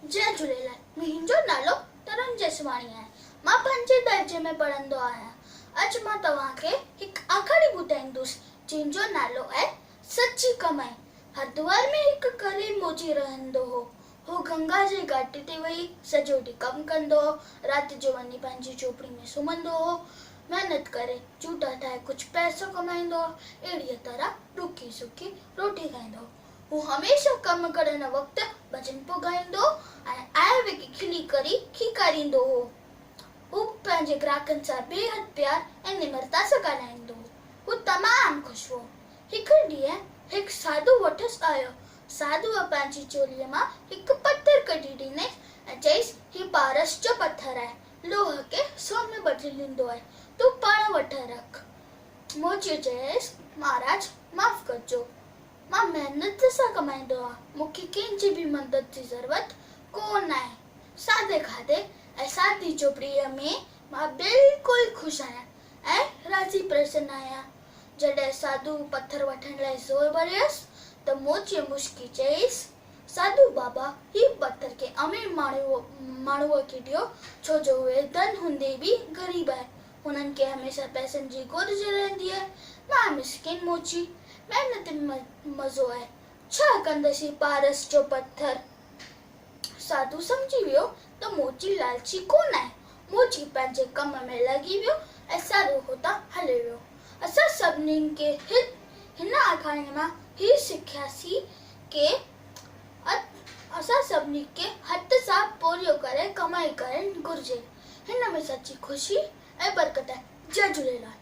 जय झूलेलाल। मुंहिंजो नालो तरुण जसवाणी आहे। मां 5 दर्जे में पढ़ंदो आहियां। अॼु मां तव्हांखे हिकु आखाणी ॿुधाईंदुसि जंहिंजो नालो आहे सची कमाई। हरिद्वार में हिकु ग़रीब मोची रहंदो हो। हू गंगा जी घाटी ते वेही सॼो ॾींहुं कमु कंदो हो। राति जो वञी पंहिंजी झोपड़ी में सुम्हंदो हो। महिनत करे जूता ठाहे कुझु पैसो कमाईंदो हो। अहिड़ीअ तरह ॾुखी सुखी रोटी खाईंदो हो। हू हमेशह कमु करण वक़्तु भॼन पियो ॻाईंदो ऐं आए वेकी खिली करे खीकारींदो हो। हू पंहिंजे ग्राहकनि सां बेहद प्यार ऐं निम्रता सां ॻाल्हाईंदो हो। हू तमामु ख़ुशि हो। हिकु ॾींहुं हिकु साधू वठसि आयो। साधूअ पंहिंजी चोलीअ मां हिकु पथर कढी ॾिनई ऐं चयईसि, हीउ पारस जो पथर आहे, लोह खे सोन में बदिले ॾींदो आहे, तूं पाण वठी रख। मोचीअ चयईसि, महाराज माफ़ कजो, मां महिनत सां कमाईंदो आहियां, मूंखे कंहिंजी बि मदद जी ज़रूरत कोन आहे। सादे खाधे ऐं सादी झोपड़ीअ में मां बिल्कुलु ख़ुशि आहियां ऐं राज़ी प्रसन्न आहियां। जॾहिं साधू पथर वठण लाइ ज़ोर भरियसि त मोचीअ मुस्की चयईसि, साधू बाबा, हीउ पथर खे अमीर माण्हूअ खे ॾियो, छो जो उहे धन हूंदे बि ग़रीब आहे। हुननि खे हमेशह पैसनि जी घुर्ज रहंदी आहे। मां मिसकिन मोची, महिनत में मज़ो आहे, छा कंदसि पारस जो पथर। साधू सम्झी वियो त मोची लालची कोन आहे। मोची पंहिंजे कम में लॻी वियो ऐं साधू हुतां हली वियो। असां सभिनीनि खे हिन आखाणीअ मां हीउ सिखियासीं कि असां सभिनी खे हथ सां पोरियो करे कमाई करणु घुर्जे। हिन में सची ख़ुशी ऐं बरकत आहे। जय झूलेलाल।